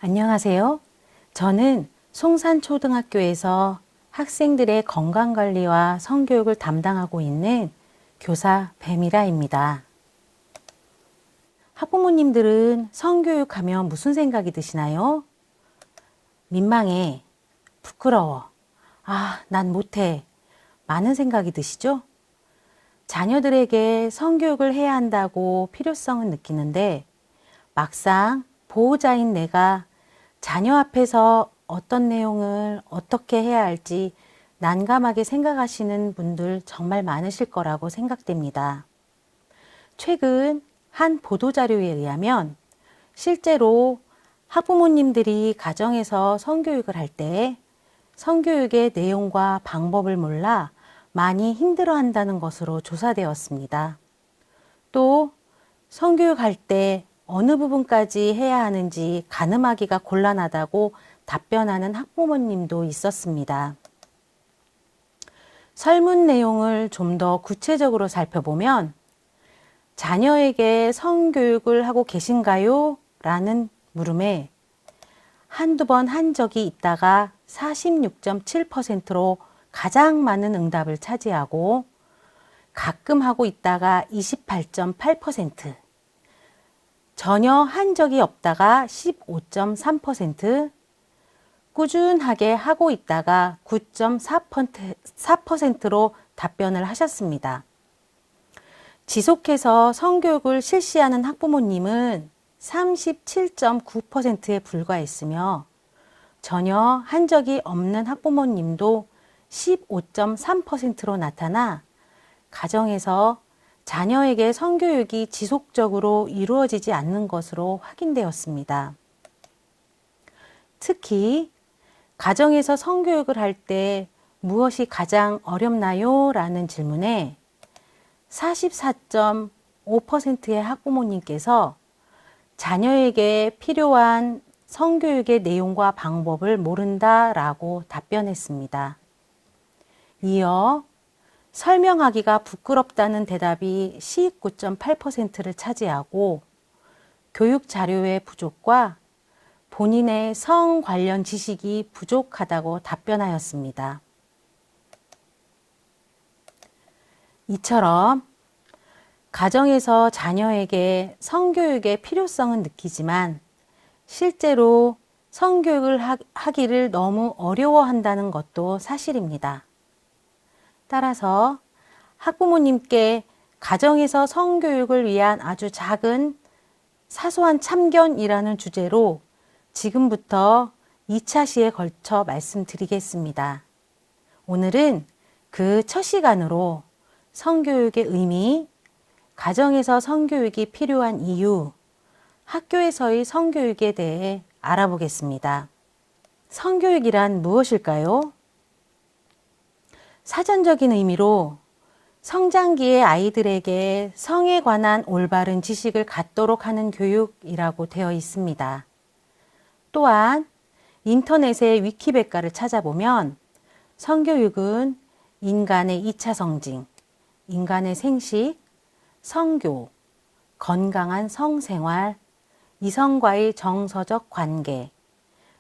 안녕하세요. 저는 송산초등학교에서 학생들의 건강관리와 성교육을 담당하고 있는 교사 배미라입니다. 학부모님들은 성교육하면 무슨 생각이 드시나요? 민망해, 부끄러워, 난 못해, 많은 생각이 드시죠? 자녀들에게 성교육을 해야 한다고 필요성은 느끼는데 막상 보호자인 내가 자녀 앞에서 어떤 내용을 어떻게 해야 할지 난감하게 생각하시는 분들 정말 많으실 거라고 생각됩니다. 최근 한 보도자료에 의하면 실제로 학부모님들이 가정에서 성교육을 할 때 성교육의 내용과 방법을 몰라 많이 힘들어한다는 것으로 조사되었습니다. 또 성교육할 때 어느 부분까지 해야 하는지 가늠하기가 곤란하다고 답변하는 학부모님도 있었습니다. 설문 내용을 좀 더 구체적으로 살펴보면 자녀에게 성교육을 하고 계신가요? 라는 물음에 한두 번 한 적이 있다가 46.7%로 가장 많은 응답을 차지하고 가끔 하고 있다가 28.8%, 전혀 한 적이 없다가 15.3%, 꾸준하게 하고 있다가 9.4%로 답변을 하셨습니다. 지속해서 성교육을 실시하는 학부모님은 37.9%에 불과했으며 전혀 한 적이 없는 학부모님도 15.3%로 나타나 가정에서 자녀에게 성교육이 지속적으로 이루어지지 않는 것으로 확인되었습니다. 특히 가정에서 성교육을 할 때 무엇이 가장 어렵나요? 라는 질문에 44.5%의 학부모님께서 자녀에게 필요한 성교육의 내용과 방법을 모른다라고 답변했습니다. 이어 설명하기가 부끄럽다는 대답이 19.8%를 차지하고 교육 자료의 부족과 본인의 성 관련 지식이 부족하다고 답변하였습니다. 이처럼 가정에서 자녀에게 성교육의 필요성은 느끼지만 실제로 성교육을 하기를 너무 어려워한다는 것도 사실입니다. 따라서 학부모님께 가정에서 성교육을 위한 아주 작은 사소한 참견이라는 주제로 지금부터 2차 시에 걸쳐 말씀드리겠습니다. 오늘은 그 첫 시간으로 성교육의 의미, 가정에서 성교육이 필요한 이유, 학교에서의 성교육에 대해 알아보겠습니다. 성교육이란 무엇일까요? 사전적인 의미로 성장기의 아이들에게 성에 관한 올바른 지식을 갖도록 하는 교육이라고 되어 있습니다. 또한 인터넷의 위키백과를 찾아보면 성교육은 인간의 2차 성징, 인간의 생식, 성교, 건강한 성생활, 이성과의 정서적 관계,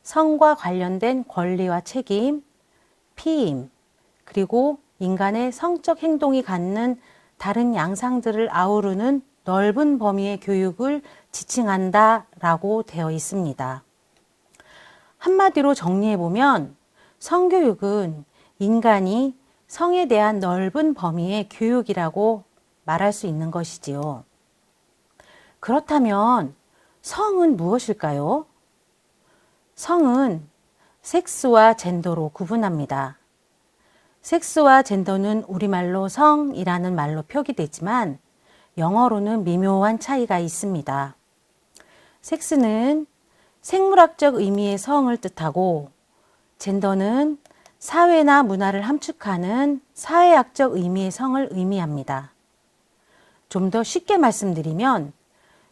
성과 관련된 권리와 책임, 피임, 그리고 인간의 성적 행동이 갖는 다른 양상들을 아우르는 넓은 범위의 교육을 지칭한다라고 되어 있습니다. 한마디로 정리해보면 성교육은 인간이 성에 대한 넓은 범위의 교육이라고 말할 수 있는 것이지요. 그렇다면 성은 무엇일까요? 성은 섹스와 젠더로 구분합니다. 섹스와 젠더는 우리말로 성이라는 말로 표기되지만 영어로는 미묘한 차이가 있습니다. 섹스는 생물학적 의미의 성을 뜻하고 젠더는 사회나 문화를 함축하는 사회학적 의미의 성을 의미합니다. 좀 더 쉽게 말씀드리면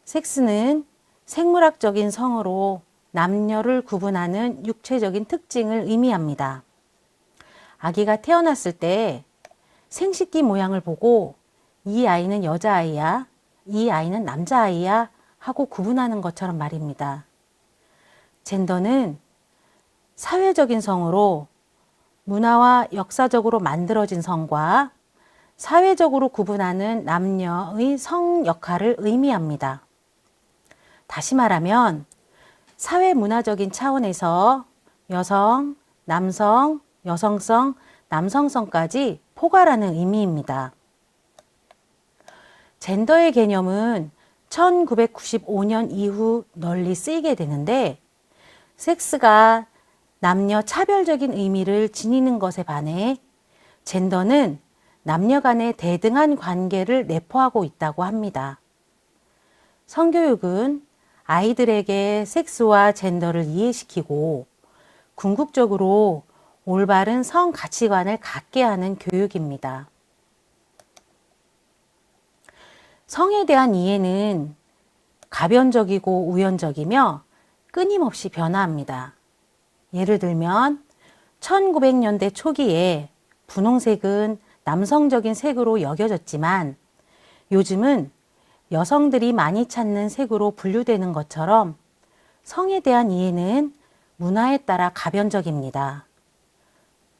섹스는 생물학적인 성으로 남녀를 구분하는 육체적인 특징을 의미합니다. 아기가 태어났을 때 생식기 모양을 보고 이 아이는 여자아이야, 이 아이는 남자아이야 하고 구분하는 것처럼 말입니다. 젠더는 사회적인 성으로 문화와 역사적으로 만들어진 성과 사회적으로 구분하는 남녀의 성 역할을 의미합니다. 다시 말하면 사회 문화적인 차원에서 여성, 남성, 여성성, 남성성까지 포괄하는 의미입니다. 젠더의 개념은 1995년 이후 널리 쓰이게 되는데 섹스가 남녀 차별적인 의미를 지니는 것에 반해 젠더는 남녀 간의 대등한 관계를 내포하고 있다고 합니다. 성교육은 아이들에게 섹스와 젠더를 이해시키고 궁극적으로 올바른 성 가치관을 갖게 하는 교육입니다. 성에 대한 이해는 가변적이고 우연적이며 끊임없이 변화합니다. 예를 들면 1900년대 초기에 분홍색은 남성적인 색으로 여겨졌지만 요즘은 여성들이 많이 찾는 색으로 분류되는 것처럼 성에 대한 이해는 문화에 따라 가변적입니다.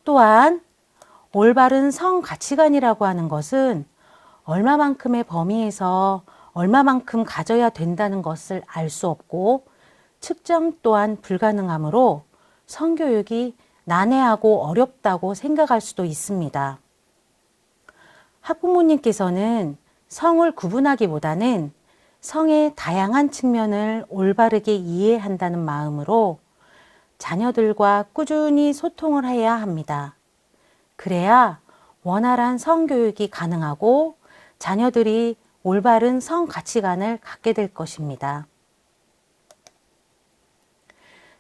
또한 올바른 성 가치관이라고 하는 것은 얼마만큼의 범위에서 얼마만큼 가져야 된다는 것을 알 수 없고 측정 또한 불가능하므로 성교육이 난해하고 어렵다고 생각할 수도 있습니다. 학부모님께서는 성을 구분하기보다는 성의 다양한 측면을 올바르게 이해한다는 마음으로 자녀들과 꾸준히 소통을 해야 합니다. 그래야 원활한 성교육이 가능하고 자녀들이 올바른 성 가치관을 갖게 될 것입니다.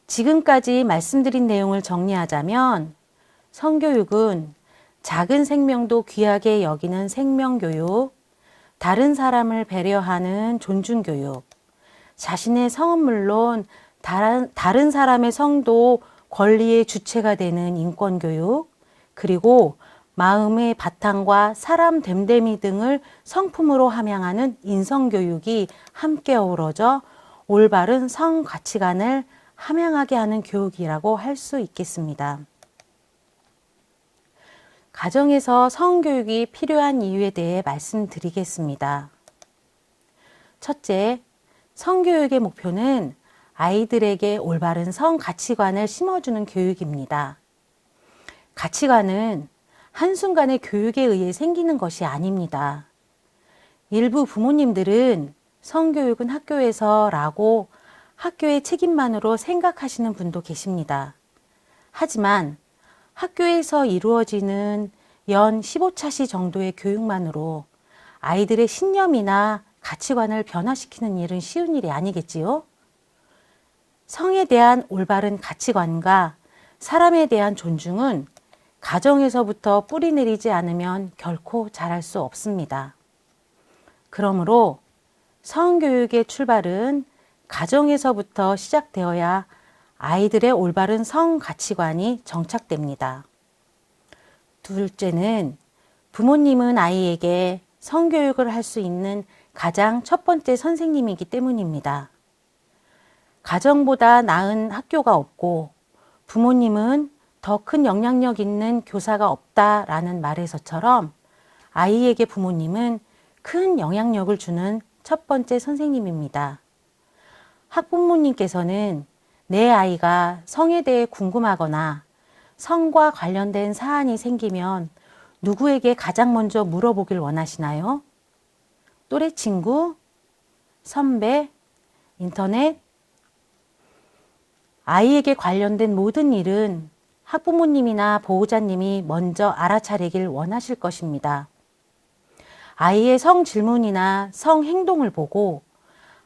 지금까지 말씀드린 내용을 정리하자면 성교육은 작은 생명도 귀하게 여기는 생명교육, 다른 사람을 배려하는 존중교육, 자신의 성은 물론 다른 사람의 성도 권리의 주체가 되는 인권교육, 그리고 마음의 바탕과 사람 됨됨이 등을 성품으로 함양하는 인성교육이 함께 어우러져 올바른 성 가치관을 함양하게 하는 교육이라고 할 수 있겠습니다. 가정에서 성교육이 필요한 이유에 대해 말씀드리겠습니다. 첫째, 성교육의 목표는 아이들에게 올바른 성 가치관을 심어주는 교육입니다. 가치관은 한순간의 교육에 의해 생기는 것이 아닙니다. 일부 부모님들은 성교육은 학교에서라고 학교의 책임만으로 생각하시는 분도 계십니다. 하지만 학교에서 이루어지는 연 15차시 정도의 교육만으로 아이들의 신념이나 가치관을 변화시키는 일은 쉬운 일이 아니겠지요? 성에 대한 올바른 가치관과 사람에 대한 존중은 가정에서부터 뿌리내리지 않으면 결코 자랄 수 없습니다. 그러므로 성교육의 출발은 가정에서부터 시작되어야 아이들의 올바른 성 가치관이 정착됩니다. 둘째는 부모님은 아이에게 성교육을 할 수 있는 가장 첫 번째 선생님이기 때문입니다. 가정보다 나은 학교가 없고 부모님은 더 큰 영향력 있는 교사가 없다라는 말에서처럼 아이에게 부모님은 큰 영향력을 주는 첫 번째 선생님입니다. 학부모님께서는 내 아이가 성에 대해 궁금하거나 성과 관련된 사안이 생기면 누구에게 가장 먼저 물어보길 원하시나요? 또래 친구, 선배, 인터넷? 아이에게 관련된 모든 일은 학부모님이나 보호자님이 먼저 알아차리길 원하실 것입니다. 아이의 성 질문이나 성 행동을 보고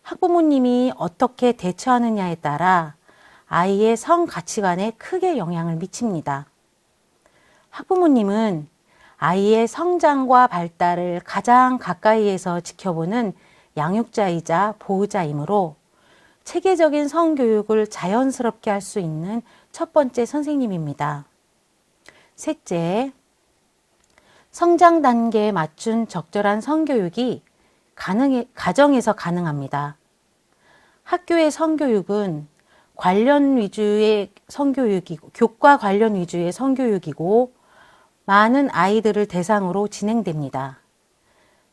학부모님이 어떻게 대처하느냐에 따라 아이의 성 가치관에 크게 영향을 미칩니다. 학부모님은 아이의 성장과 발달을 가장 가까이에서 지켜보는 양육자이자 보호자이므로 체계적인 성교육을 자연스럽게 할 수 있는 첫 번째 선생님입니다. 셋째, 성장 단계에 맞춘 적절한 성교육이 가정에서 가능합니다. 학교의 성교육은 관련 위주의 성교육이고, 교과 관련 위주의 성교육이고, 많은 아이들을 대상으로 진행됩니다.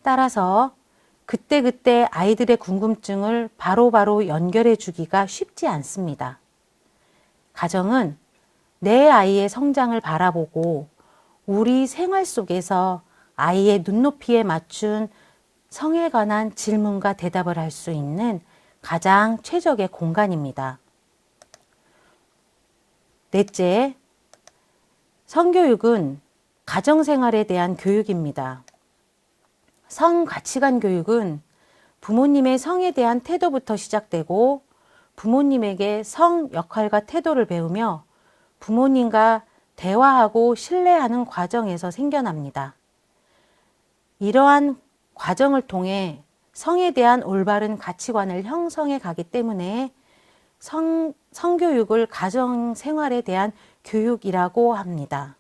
따라서 그때그때 아이들의 궁금증을 바로바로 연결해 주기가 쉽지 않습니다. 가정은 내 아이의 성장을 바라보고 우리 생활 속에서 아이의 눈높이에 맞춘 성에 관한 질문과 대답을 할 수 있는 가장 최적의 공간입니다. 넷째, 성교육은 가정생활에 대한 교육입니다. 성가치관 교육은 부모님의 성에 대한 태도부터 시작되고 부모님에게 성 역할과 태도를 배우며 부모님과 대화하고 신뢰하는 과정에서 생겨납니다. 이러한 과정을 통해 성에 대한 올바른 가치관을 형성해 가기 때문에 성교육을 가정생활에 대한 교육이라고 합니다.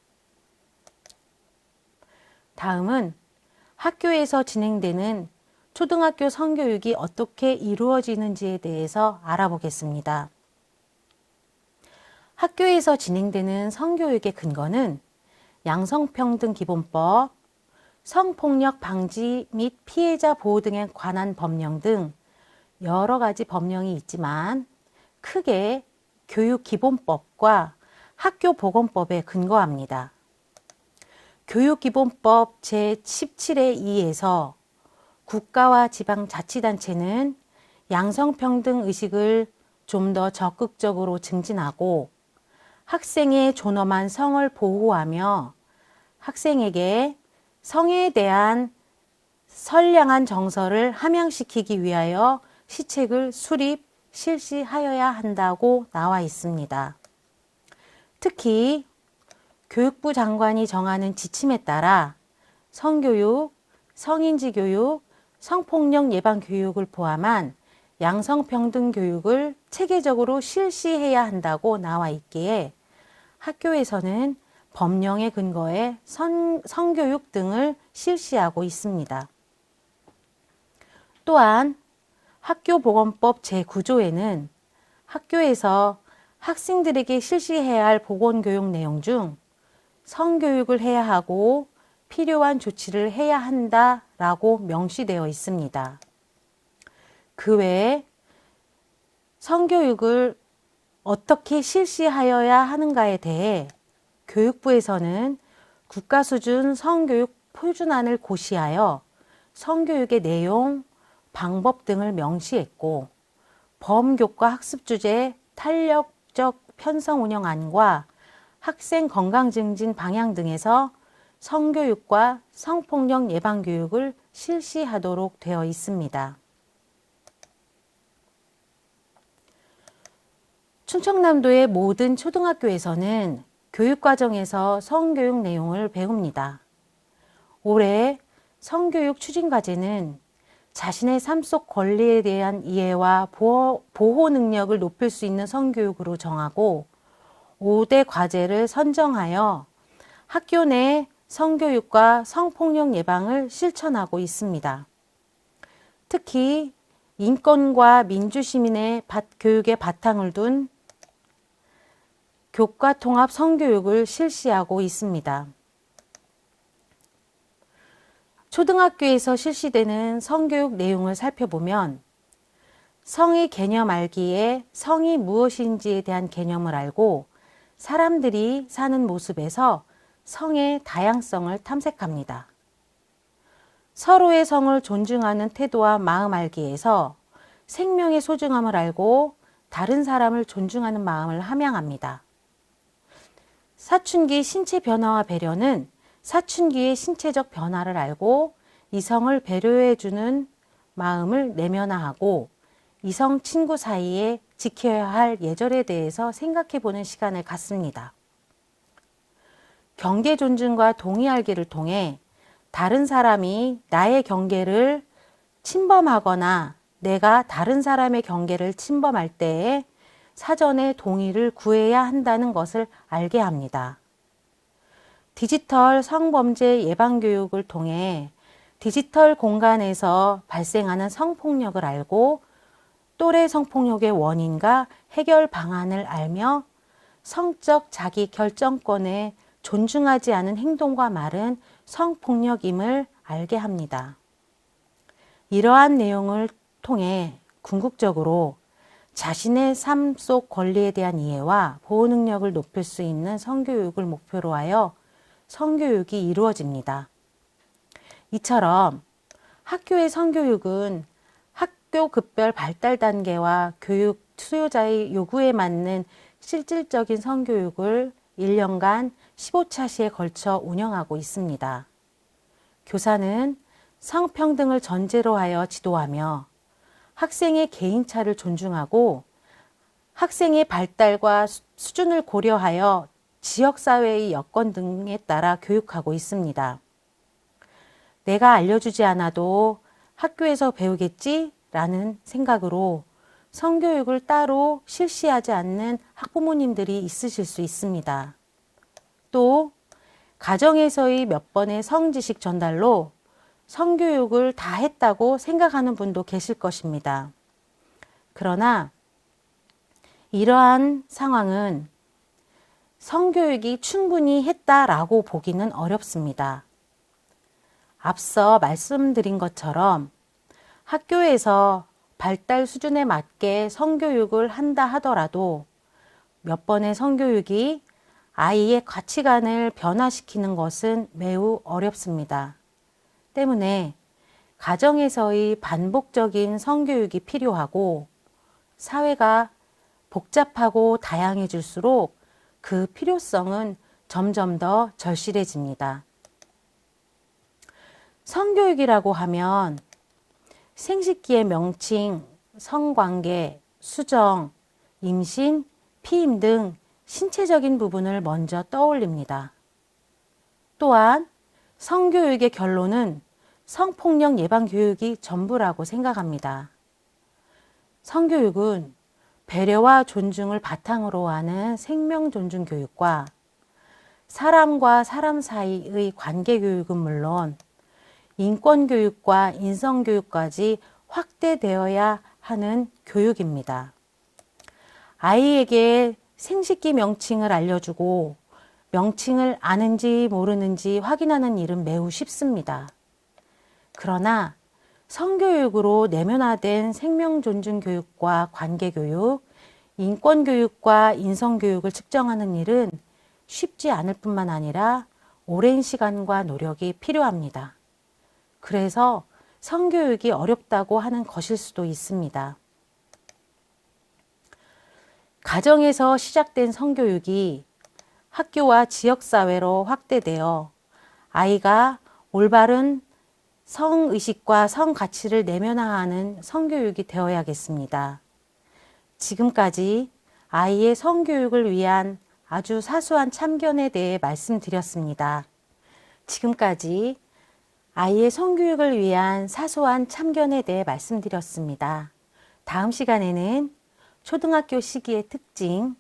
다음은 학교에서 진행되는 초등학교 성교육이 어떻게 이루어지는지에 대해서 알아보겠습니다. 학교에서 진행되는 성교육의 근거는 양성평등기본법, 성폭력 방지 및 피해자 보호 등에 관한 법령 등 여러 가지 법령이 있지만 크게 교육기본법과 학교보건법에 근거합니다. 교육기본법 제17의 2에서 국가와 지방자치단체는 양성평등 의식을 좀 더 적극적으로 증진하고 학생의 존엄한 성을 보호하며 학생에게 성에 대한 선량한 정서를 함양시키기 위하여 시책을 수립, 실시하여야 한다고 나와 있습니다. 특히 교육부 장관이 정하는 지침에 따라 성교육, 성인지 교육, 성폭력 예방 교육을 포함한 양성평등 교육을 체계적으로 실시해야 한다고 나와 있기에 학교에서는 법령에 근거해 성교육 등을 실시하고 있습니다. 또한 학교보건법 제9조에는 학교에서 학생들에게 실시해야 할 보건교육 내용 중 성교육을 해야 하고 필요한 조치를 해야 한다라고 명시되어 있습니다. 그 외에 성교육을 어떻게 실시하여야 하는가에 대해 교육부에서는 국가 수준 성교육 표준안을 고시하여 성교육의 내용, 방법 등을 명시했고 범교과 학습 주제 탄력적 편성 운영안과 학생 건강 증진 방향 등에서 성교육과 성폭력 예방 교육을 실시하도록 되어 있습니다. 충청남도의 모든 초등학교에서는 교육과정에서 성교육 내용을 배웁니다. 올해 성교육 추진과제는 자신의 삶 속 권리에 대한 이해와 보호 능력을 높일 수 있는 성교육으로 정하고 5대 과제를 선정하여 학교 내 성교육과 성폭력 예방을 실천하고 있습니다. 특히 인권과 민주시민의 교육에 바탕을 둔 교과통합 성교육을 실시하고 있습니다. 초등학교에서 실시되는 성교육 내용을 살펴보면 성의 개념 알기에 성이 무엇인지에 대한 개념을 알고 사람들이 사는 모습에서 성의 다양성을 탐색합니다. 서로의 성을 존중하는 태도와 마음 알기에서 생명의 소중함을 알고 다른 사람을 존중하는 마음을 함양합니다. 사춘기 신체 변화와 배려는 사춘기의 신체적 변화를 알고 이성을 배려해주는 마음을 내면화하고 이성 친구 사이에 지켜야 할 예절에 대해서 생각해보는 시간을 갖습니다. 경계 존중과 동의 알기를 통해 다른 사람이 나의 경계를 침범하거나 내가 다른 사람의 경계를 침범할 때에 사전에 동의를 구해야 한다는 것을 알게 합니다. 디지털 성범죄 예방교육을 통해 디지털 공간에서 발생하는 성폭력을 알고 또래 성폭력의 원인과 해결 방안을 알며 성적 자기 결정권에 존중하지 않은 행동과 말은 성폭력임을 알게 합니다. 이러한 내용을 통해 궁극적으로 자신의 삶 속 권리에 대한 이해와 보호 능력을 높일 수 있는 성교육을 목표로 하여 성교육이 이루어집니다. 이처럼 학교의 성교육은 학교 급별 발달 단계와 교육 수요자의 요구에 맞는 실질적인 성교육을 1년간 15차시에 걸쳐 운영하고 있습니다. 교사는 성평등을 전제로 하여 지도하며 학생의 개인차를 존중하고 학생의 발달과 수준을 고려하여 지역사회의 여건 등에 따라 교육하고 있습니다. 내가 알려주지 않아도 학교에서 배우겠지? 라는 생각으로 성교육을 따로 실시하지 않는 학부모님들이 있으실 수 있습니다. 또 가정에서의 몇 번의 성지식 전달로 성교육을 다 했다고 생각하는 분도 계실 것입니다. 그러나 이러한 상황은 성교육이 충분히 했다라고 보기는 어렵습니다. 앞서 말씀드린 것처럼 학교에서 발달 수준에 맞게 성교육을 한다 하더라도 몇 번의 성교육이 아이의 가치관을 변화시키는 것은 매우 어렵습니다. 때문에 가정에서의 반복적인 성교육이 필요하고 사회가 복잡하고 다양해질수록 그 필요성은 점점 더 절실해집니다. 성교육이라고 하면 생식기의 명칭, 성관계, 수정, 임신, 피임 등 신체적인 부분을 먼저 떠올립니다. 또한 성교육의 결론은 성폭력 예방 교육이 전부라고 생각합니다. 성교육은 배려와 존중을 바탕으로 하는 생명 존중 교육과 사람과 사람 사이의 관계 교육은 물론 인권 교육과 인성 교육까지 확대되어야 하는 교육입니다. 아이에게 생식기 명칭을 알려주고 명칭을 아는지 모르는지 확인하는 일은 매우 쉽습니다. 그러나 성교육으로 내면화된 생명 존중 교육과 관계 교육, 인권 교육과 인성 교육을 측정하는 일은 쉽지 않을 뿐만 아니라 오랜 시간과 노력이 필요합니다. 그래서 성교육이 어렵다고 하는 것일 수도 있습니다. 가정에서 시작된 성교육이 학교와 지역사회로 확대되어 아이가 올바른 성의식과 성가치를 내면화하는 성교육이 되어야겠습니다. 지금까지 아이의 성교육을 위한 아주 사소한 참견에 대해 말씀드렸습니다. 지금까지 아이의 성교육을 위한 사소한 참견에 대해 말씀드렸습니다. 다음 시간에는 초등학교 시기의 특징,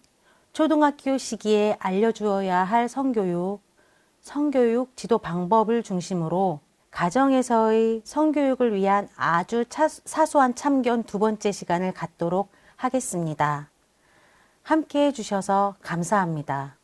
초등학교 시기에 알려주어야 할 성교육, 성교육 지도 방법을 중심으로 가정에서의 성교육을 위한 아주 사소한 참견 두 번째 시간을 갖도록 하겠습니다. 함께 해주셔서 감사합니다.